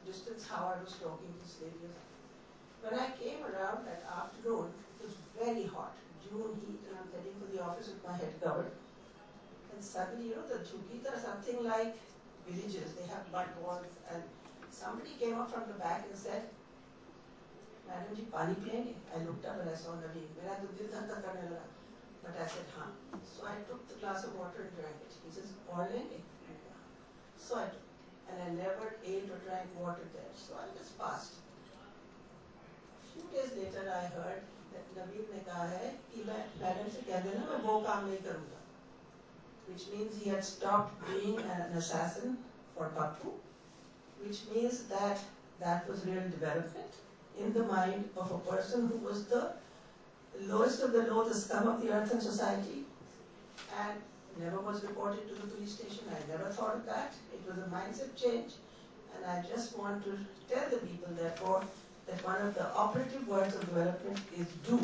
distance how I was talking to this lady. When I came around that afternoon, it was very hot, June heat, and I'm heading for the office with my head covered. And suddenly, the Jhugis are something like villages. They have mud walls, and somebody came up from the back and said, "Madam ji, pani piyenge?" I looked up and I saw Naveen. Mera to dil dhadka karne laga. But I said, "Haan." So I took the glass of water and drank it. He says, "Aur lenge?" So I took. And I never ate or drank water there. So I just passed. A few days later, I heard that Naveen ne kaha hai ki main madam se keh dena main wo kaam nahi karunga. Which means he had stopped being an assassin for Bapu, which means that that was real development in the mind of a person who was the lowest of the low, the scum of the earth and society, and never was reported to the police station. I never thought of that. It was a mindset change, and I just want to tell the people, therefore, that one of the operative words of development is do,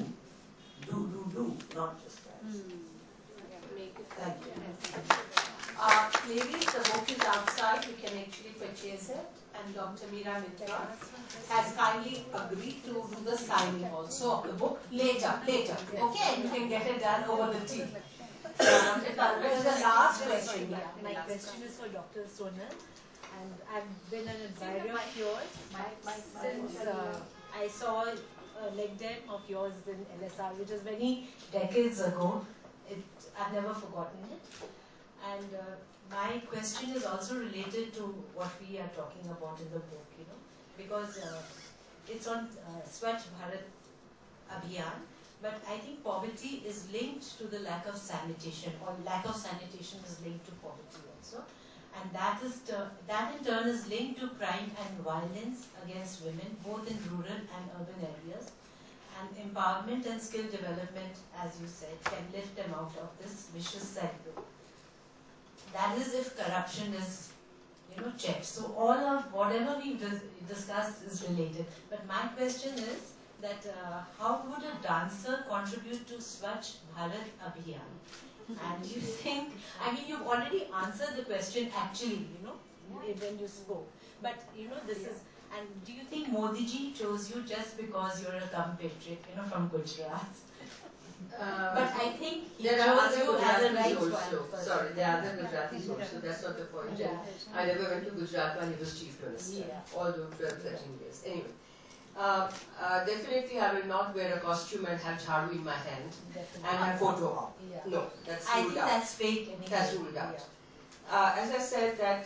not just that. Thank you. Ladies, the book is outside. You can actually purchase it. And Dr. Meera Mitra has kindly agreed to do the signing also of the book later. Okay, and you can get it done over the tea. This is the last question. My question is for Dr. Sonal, and I've been an admirer of yours since I saw a LinkedIn of yours in LSR, which was many decades ago. I've never forgotten it. And my question is also related to what we are talking about in the book, because it's on Swachh Bharat Abhiyan, but I think poverty is linked to the lack of sanitation, or lack of sanitation is linked to poverty also. And that in turn is linked to crime and violence against women, both in rural and urban areas. And empowerment and skill development, as you said, can lift them out of this vicious cycle. That is if corruption is, checked. So all of whatever we discussed is related. But my question is that how would a dancer contribute to Swachh Bharat Abhiyan? And you think, you've already answered the question actually, when you spoke. But, this is, and do you think Modi ji chose you just because you're a compatriot, from Gujarat? But I think he there are chose other you as a Gujaratis right also. one. Sorry, there are other Gujaratis also. That's not the point. Yeah. I never went to Gujarat when he was chief minister. Although 12, 13 years. Anyway. Definitely I will not wear a costume and have jharu in my hand and have photo op. No, that's ruled out. I think that's fake anyway. That's ruled out. As I said, that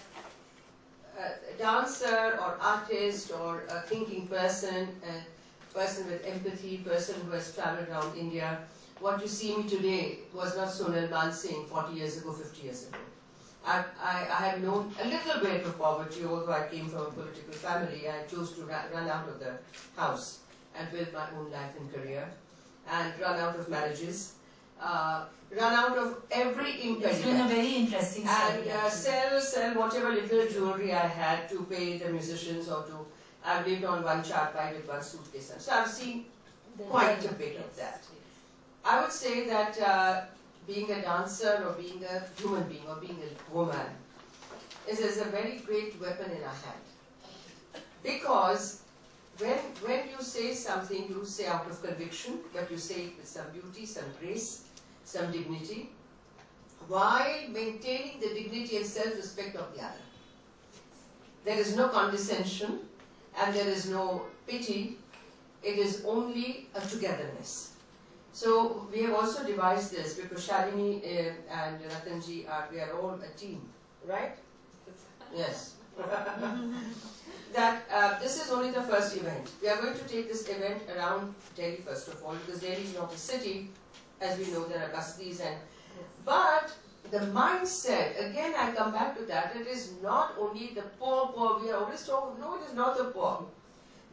dancer or artist or a thinking person, a person with empathy, person who has traveled around India, what you see me today was not Sonal Mansingh 40 years ago, 50 years ago. I have known a little bit of poverty, although I came from a political family. I chose to run out of the house and build my own life and career, and run out of marriages, run out of every impediment. It's been a very interesting story. And sell whatever little jewelry I had to pay the musicians, or to. I've lived on one charpai with one suitcase. So I've seen quite a bit of that. I would say that being a dancer, or being a human being, or being a woman is a very great weapon in our hand. Because when you say something, you say out of conviction, but you say it with some beauty, some grace, some dignity, while maintaining the dignity and self-respect of the other. There is no condescension, and there is no pity. It is only a togetherness. So we have also devised this, because Shalini and Ratanji we are all a team, right? Yes. That this is only the first event. We are going to take this event around Delhi first of all, because Delhi is not a city. As we know, there are Bastis but the mindset, again I come back to that, it is not only the poor, we are always talking, no, it is not the poor.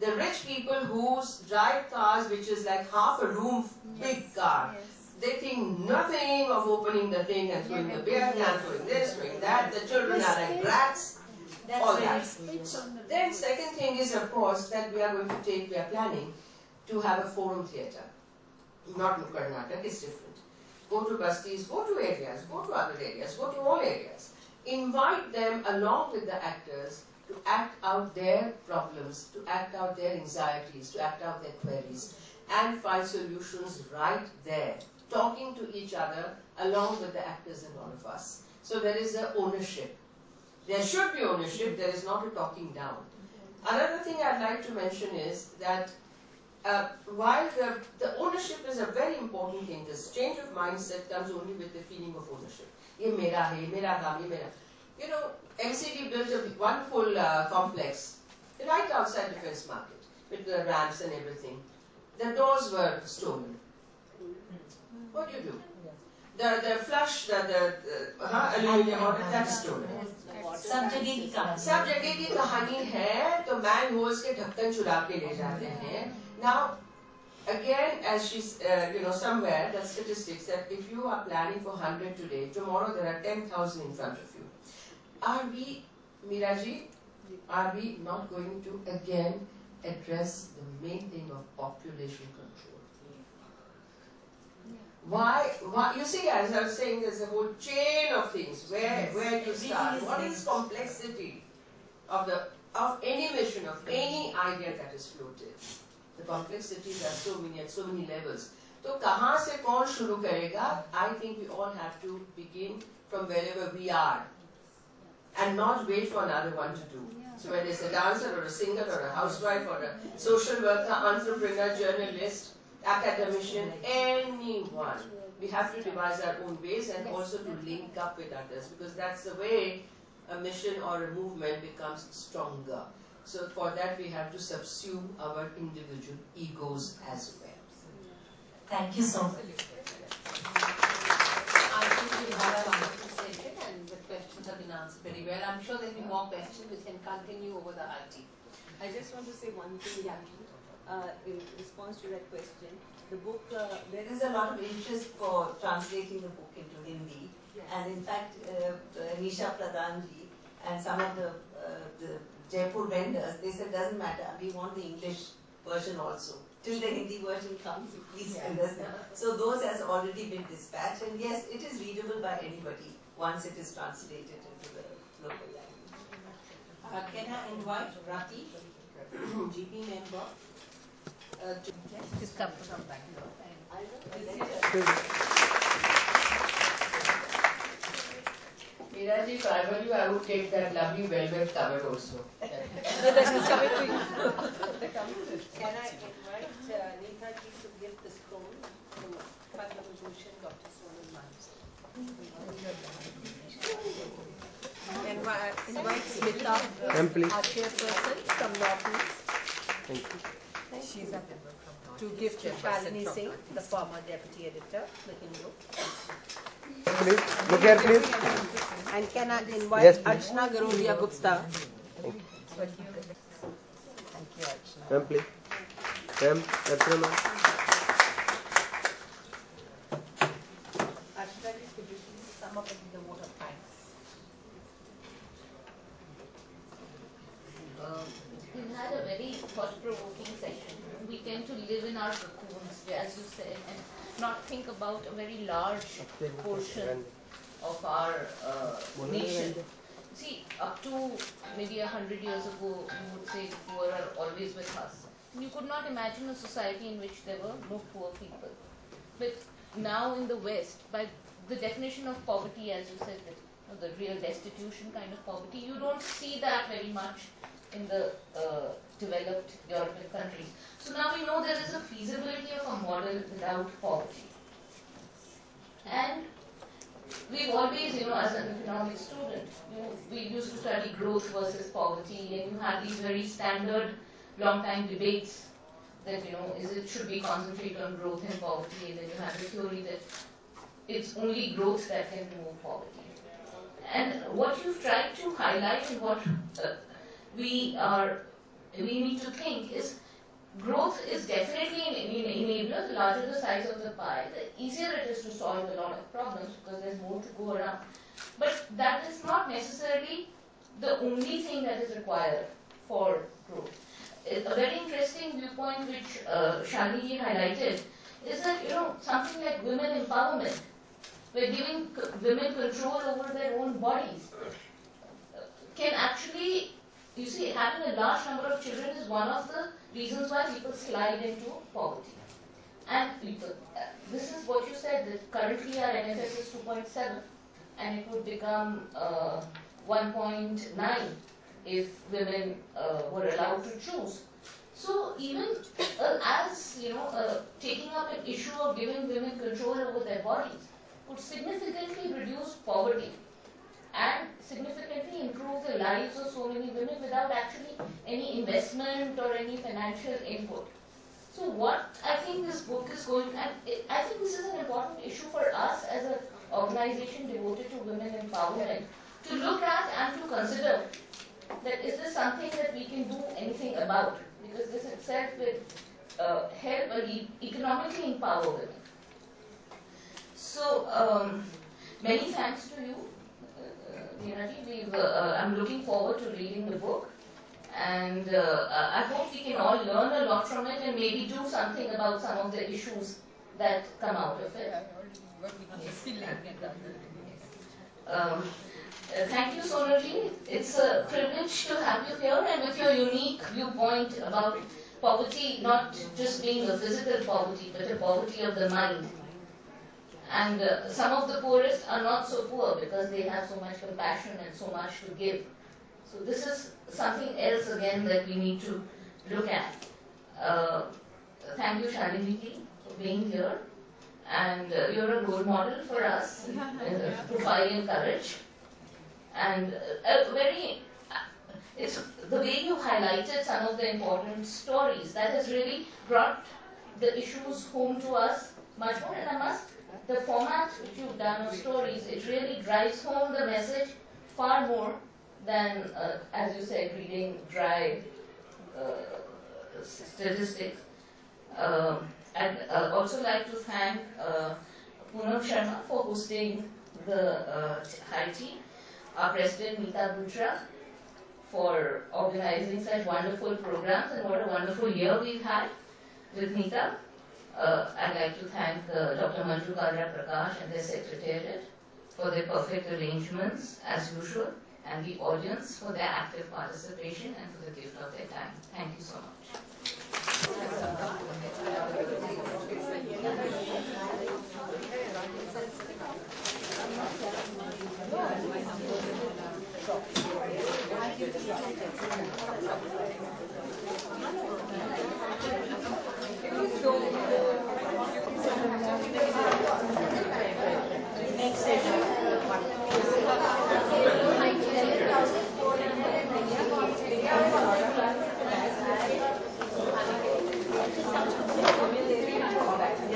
The rich people who drive cars which is like half a room, big car. They think nothing of opening the thing and throwing the beer can, throwing this, throwing that. The children are like brats, all that. Then second thing is, of course, that we are planning to have a forum theatre. Not in Karnataka, it's different. Go to Bastis, go to areas, go to other areas, go to all areas. Invite them along with the actors to act out their problems, to act out their anxieties, to act out their queries, and find solutions right there, talking to each other along with the actors and all of us. So there is a ownership. There should be ownership, there is not a talking down. Another thing I'd like to mention is that while the ownership is a very important thing, this change of mindset comes only with the feeling of ownership. Ye mera hai, mera kaam, ye mera. You know, MCD built a wonderful complex right outside Defence Market with the ramps and everything. The doors were stolen. What do you do? The flush, the aluminium order, that's stolen. सब जगह की कहानी सब जगह की कहानी है तो मैन होल्स के ढक्कन चुरा के ले जाते हैं. Now, again, as she's, somewhere, the statistics that if you are planning for 100 today, tomorrow there are 10,000 in front of you. Are we, Miraji, are we not going to again address the main thing of population control? Why, you see, as I was saying, there's a whole chain of things. Where you start? What is complexity of any mission, of any idea that is floated? The complexities are so many at so many levels. So, kahan se kaun shuru karega? I think we all have to begin from wherever we are, and not wait for another one to do. So, whether it's a dancer or a singer or a housewife or a social worker, entrepreneur, journalist, academician, anyone, we have to devise our own ways and also to link up with others, because that's the way a mission or a movement becomes stronger. So for that we have to subsume our individual egos as well. Thank you so much. I think we have a wonderful session and the questions have been answered very well. I'm sure there will be more questions which can continue over the IT. I just want to say one thing, in response to that question. The book, There is a lot of interest for translating the book into Hindi, and in fact, Nisha Pradhanji and some of the Jaipur vendors, they said doesn't matter, we want the English version also. Till the Hindi version comes, please send us them. So those has already been dispatched, and yes, it is readable by anybody once it is translated into the local language. Can I invite Rati, GP member, to Just come back. Miraji, if I were you, I would take that lovely velvet cover also. Can I invite Neeta ji to give the scroll to Padma Bhushan Dr. Sonal Mans? Invite Smita, our chairperson from Northeast. Thank you. She's up to give to Shalini Singh, the former deputy editor, the Hindu. Please, look here, please. And can I invite Yes, please. Archana Garodia Gupta? Thank you. Ma'am, please. Ma'am, Archana ma'am. Archana ji, could you please sum up with the vote of thanks? We've had a very thought-provoking session. We tend to live in our cocoons, as you said, and not think about a very large portion of our nation. See, up to maybe 100 years ago, you would say the poor are always with us. You could not imagine a society in which there were no poor people. But now in the West, by the definition of poverty, as you said, the real destitution kind of poverty, you don't see that very much in the developed European countries. So now we know there is a feasibility of a model without poverty. And we've always, as an economics student, we used to study growth versus poverty, and you had these very standard long-time debates that, should we concentrate on growth and poverty, and then you had the theory that it's only growth that can remove poverty. And what you've tried to highlight and what we need to think is growth is definitely an enabler. The larger the size of the pie, the easier it is to solve a lot of problems because there's more to go around. But that is not necessarily the only thing that is required for growth. A very interesting viewpoint which Shalini highlighted is that, something like women empowerment, where giving women control over their own bodies can actually you see, having a large number of children is one of the reasons why people slide into poverty. And this is what you said, that currently our NFS is 2.7 and it would become 1.9 if women were allowed to choose. So even as, taking up an issue of giving women control over their bodies would significantly reduce poverty and significantly improve the lives of so many women without actually any investment or any financial input. So what I think this book is going, and I think this is an important issue for us as an organization devoted to women empowerment, to look at and to consider that is this something that we can do anything about, because this itself will help economically empower women. So many thanks to you, Neeraji. I'm looking forward to reading the book, and I hope we can all learn a lot from it and maybe do something about some of the issues that come out of it. Thank you, Sonalji. It's a privilege to have you here, and with your unique viewpoint about poverty not just being a physical poverty, but a poverty of the mind. And some of the poorest are not so poor because they have so much compassion and so much to give. So this is something else again that we need to look at. Thank you, Shalini, for being here. And you're a role model for us, providing courage. And it's the way you highlighted some of the important stories that has really brought the issues home to us much more. And the format which you've done of stories, it really drives home the message far more than, as you said, reading dry statistics. I'd also like to thank Poonam Sharma for hosting the high tea, our President Meeta Bhutra for organizing such wonderful programs, and what a wonderful year we've had with Meeta. I'd like to thank Dr. Manju Kalra Prakash and their secretariat for their perfect arrangements as usual, and the audience for their active participation and for the gift of their time. Thank you so much. Next session.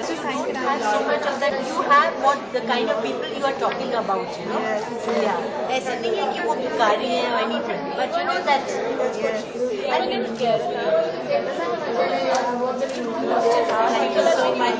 So you have so much of that. You have what the kind of people you are talking about, Yeah. ऐसे नहीं है कि वो भिखारी है or anything, but that's I think thank you so much.